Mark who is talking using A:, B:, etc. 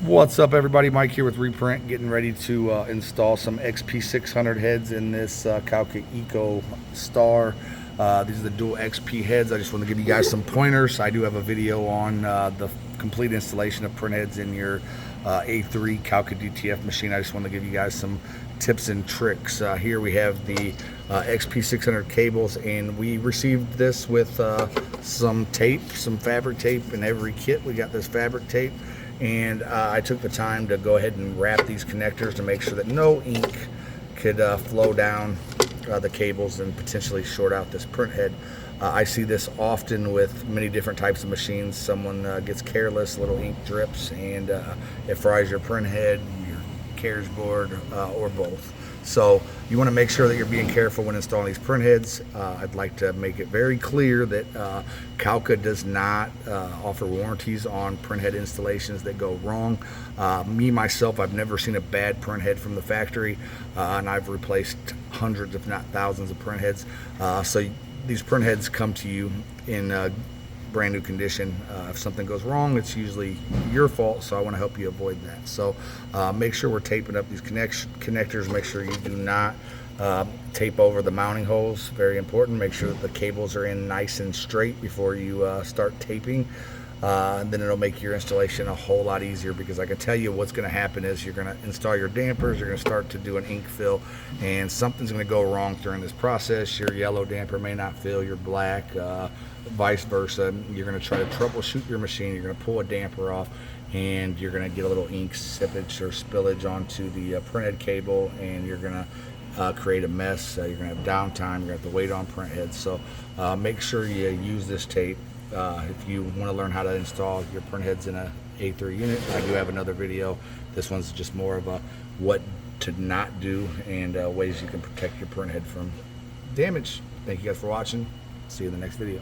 A: What's up, everybody? Mike here with Reprint, getting ready to install some XP600 heads in this Calca Eco Star. These are the dual XP heads. I just want to give you guys some pointers. I do have a video on the complete installation of print heads in your A3 Calca DTF machine. I just want to give you guys some tips and tricks. Here we have the XP600 cables, and we received this with some tape, some fabric tape. In every kit we got this fabric tape, and I took the time to go ahead and wrap these connectors to make sure that no ink could flow down the cables and potentially short out this print head. I see this often with many different types of machines. Someone gets careless, little ink drips, and it fries your print head, your carriage board, or both. So you want to make sure that you're being careful when installing these print heads. I'd like to make it very clear that Calca does not offer warranties on print head installations that go wrong. Me, myself, I've never seen a bad print head from the factory, and I've replaced hundreds, if not thousands, of print heads. So these print heads come to you in brand new condition. If something goes wrong, it's usually your fault, so I want to help you avoid that. So make sure we're taping up these connectors. Make sure you do not tape over the mounting holes. Very important. Make sure that the cables are in nice and straight before you start taping. And then it'll make your installation a whole lot easier, because I can tell you what's going to happen is you're going to install your dampers, you're going to start to do an ink fill, and something's going to go wrong during this process. Your yellow damper may not fill, your black, vice versa. You're going to try to troubleshoot your machine, you're going to pull a damper off, and you're going to get a little ink sippage or spillage onto the printhead cable, and you're going to create a mess. You're going to have downtime, you're going to have to wait on print heads. So make sure you use this tape. If you want to learn how to install your print heads in a A3 unit, I do have another video. This one's just more of a what to not do and ways you can protect your print head from damage. Thank you guys for watching. See you in the next video.